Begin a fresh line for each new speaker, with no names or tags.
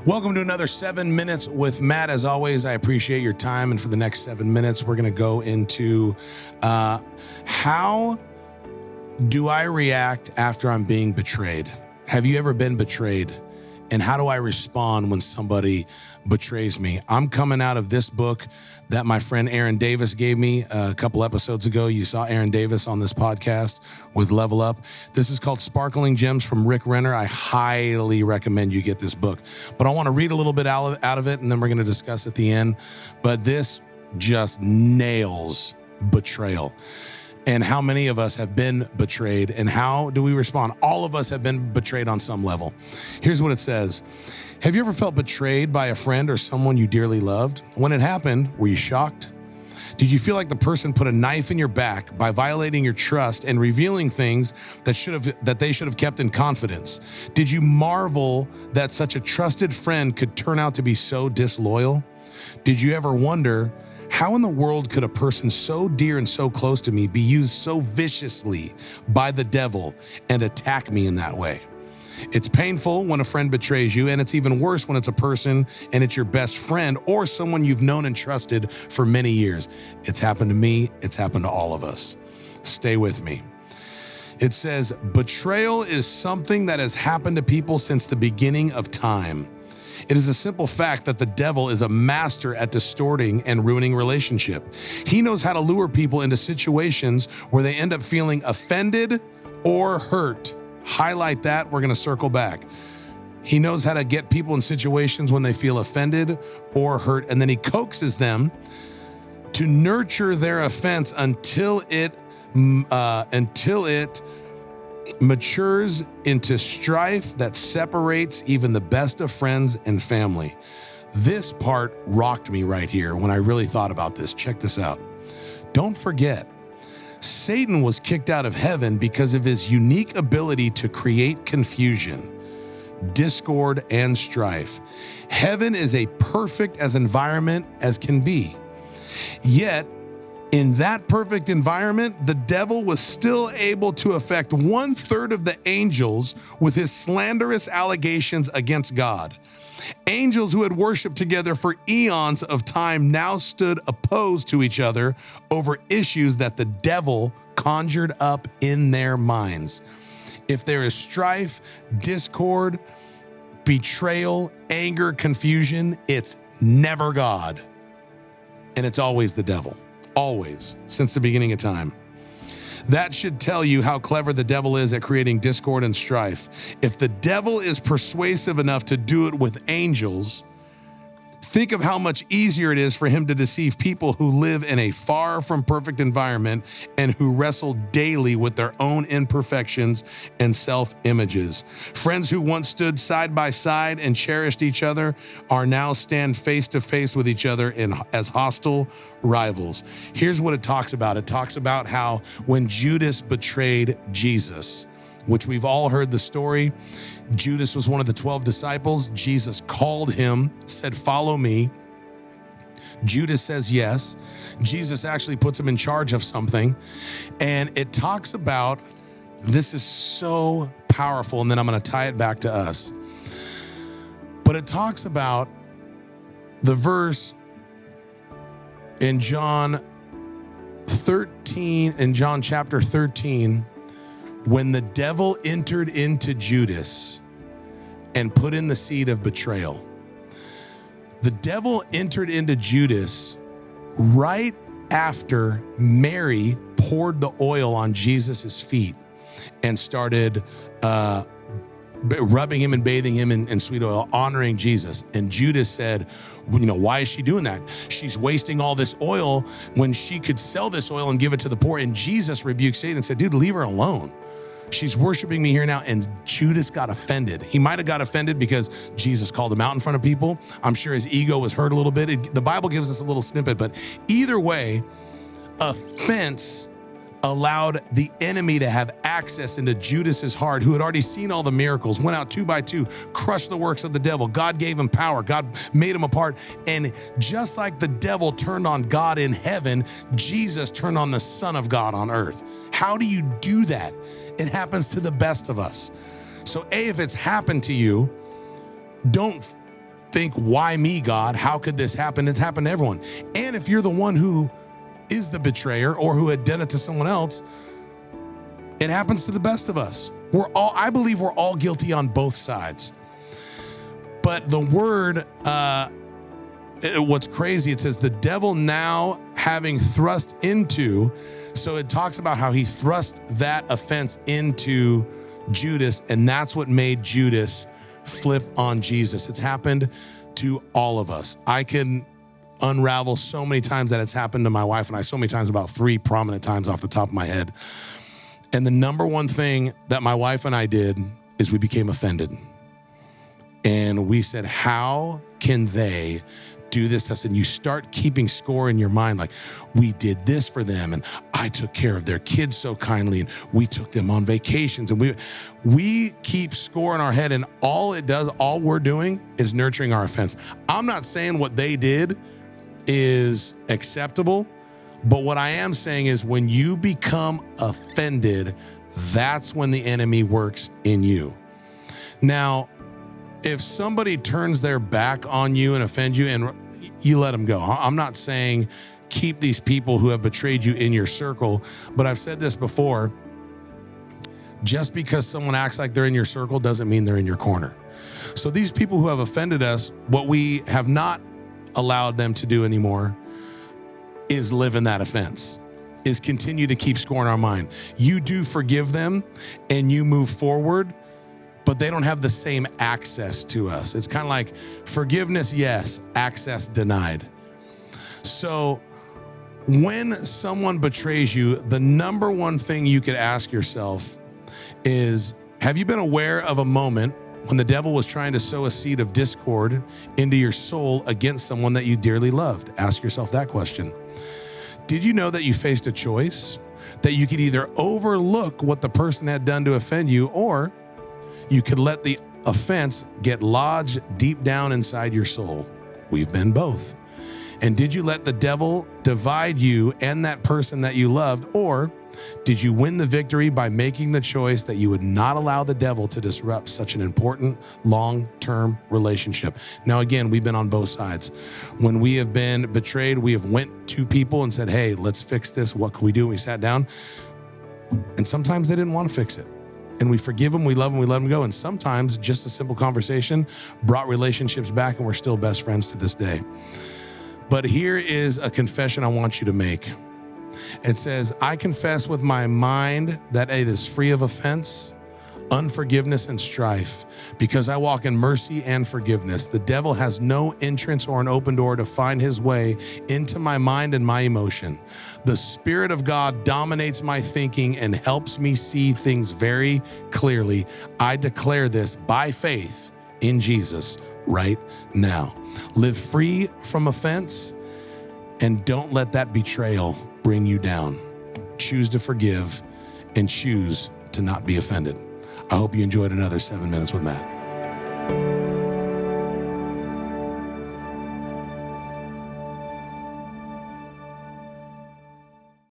Welcome to another 7 Minutes with Matt. As always, I appreciate your time. And for the next 7 minutes, we're going to go into how do I react after I'm being betrayed? Have you ever been betrayed? And how do I respond when somebody betrays me? I'm coming out of this book that my friend Aaron Davis gave me a couple episodes ago. You saw Aaron Davis on this podcast with Level Up. This is called Sparkling Gems from Rick Renner. I highly recommend you get this book. But I want to read a little bit out of it, and then we're going to discuss at the end. But this just nails betrayal. And how many of us have been betrayed, and how do we respond? All of us have been betrayed on some level. Here's what it says. Have you ever felt betrayed by a friend or someone you dearly loved? When it happened, were you shocked? Did you feel like the person put a knife in your back by violating your trust and revealing things that they should have kept in confidence? Did you marvel that such a trusted friend could turn out to be so disloyal? Did you ever wonder, how in the world could a person so dear and so close to me be used so viciously by the devil and attack me in that way? It's painful when a friend betrays you, and it's even worse when it's a person and it's your best friend or someone you've known and trusted for many years. It's happened to me. It's happened to all of us. Stay with me. It says, betrayal is something that has happened to people since the beginning of time. It is a simple fact that the devil is a master at distorting and ruining relationship. He knows how to lure people into situations where they end up feeling offended or hurt. Highlight that. We're going to circle back. He knows how to get people in situations when they feel offended or hurt, and then he coaxes them to nurture their offense until it matures into strife that separates even the best of friends and family. This part rocked me right here when I really thought about this. Check this out. Don't forget, Satan was kicked out of heaven because of his unique ability to create confusion, discord, and strife. Heaven is a perfect as environment as can be. Yet, in that perfect environment, the devil was still able to affect 1/3 of the angels with his slanderous allegations against God. Angels who had worshiped together for eons of time now stood opposed to each other over issues that the devil conjured up in their minds. If there is strife, discord, betrayal, anger, confusion, it's never God. And it's always the devil. Always, since the beginning of time. That should tell you how clever the devil is at creating discord and strife. If the devil is persuasive enough to do it with angels, think of how much easier it is for him to deceive people who live in a far from perfect environment and who wrestle daily with their own imperfections and self-images. Friends who once stood side by side and cherished each other are now stand face to face with each other as hostile rivals. Here's what it talks about. It talks about how when Judas betrayed Jesus, which we've all heard the story. Judas was one of the 12 disciples. Jesus called him, said, "Follow me." Judas says yes. Jesus actually puts him in charge of something. And it talks about, this is so powerful, and then I'm going to tie it back to us. But it talks about the verse in John chapter 13, when the devil entered into Judas and put in the seed of betrayal. The devil entered into Judas right after Mary poured the oil on Jesus's feet and started rubbing him and bathing him in sweet oil, honoring Jesus. And Judas said, why is she doing that? She's wasting all this oil when she could sell this oil and give it to the poor. And Jesus rebuked Satan and said, dude, leave her alone. She's worshiping me here now. And Judas got offended. He might have got offended because Jesus called him out in front of people. I'm sure his ego was hurt a little bit. The Bible gives us a little snippet, but either way, offense allowed the enemy to have access into Judas's heart, who had already seen all the miracles, went out 2 by 2, crushed the works of the devil. God gave him power. God made him a part. And just like the devil turned on God in heaven, Jesus turned on the Son of God on earth. How do you do that? It happens to the best of us. So if it's happened to you, don't think, why me, God? How could this happen? It's happened to everyone. And if you're the one who is the betrayer or who had done it to someone else, it happens to the best of us. I believe we're all guilty on both sides. But the word, what's crazy, it says the devil now having thrust into, so it talks about how he thrust that offense into Judas, and that's what made Judas flip on Jesus. It's happened to all of us. I can unravel so many times that it's happened to my wife and I, so many times, about 3 prominent times off the top of my head. And the number one thing that my wife and I did is we became offended. And we said, how can they do this to us? And you start keeping score in your mind, like, we did this for them, and I took care of their kids so kindly, and we took them on vacations, and we keep score in our head, and all we're doing is nurturing our offense. I'm not saying what they did is acceptable, but what I am saying is when you become offended, that's when the enemy works in you. Now, if somebody turns their back on you and offends you, and you let them go. I'm not saying keep these people who have betrayed you in your circle, but I've said this before. Just because someone acts like they're in your circle doesn't mean they're in your corner. So these people who have offended us, what we have not allowed them to do anymore is live in that offense, is continue to keep score in our mind. You do forgive them and you move forward, but they don't have the same access to us. It's kind of like forgiveness, yes, access denied. So when someone betrays you, the number one thing you could ask yourself is, have you been aware of a moment when the devil was trying to sow a seed of discord into your soul against someone that you dearly loved? Ask yourself that question. Did you know that you faced a choice? That you could either overlook what the person had done to offend you, or you could let the offense get lodged deep down inside your soul. We've been both. And did you let the devil divide you and that person that you loved, or did you win the victory by making the choice that you would not allow the devil to disrupt such an important long-term relationship? Now, again, we've been on both sides. When we have been betrayed, we have went to people and said, hey, let's fix this. What can we do? And we sat down, and sometimes they didn't want to fix it. And we forgive them, we love them, we let them go. And sometimes just a simple conversation brought relationships back, and we're still best friends to this day. But here is a confession I want you to make. It says, I confess with my mind that it is free of offense, unforgiveness, and strife, because I walk in mercy and forgiveness. The devil has no entrance or an open door to find his way into my mind and my emotion. The Spirit of God dominates my thinking and helps me see things very clearly. I declare this by faith in Jesus right now. Live free from offense, and don't let that betrayal bring you down. Choose to forgive and choose to not be offended. I hope you enjoyed another 7 Minutes with Matt.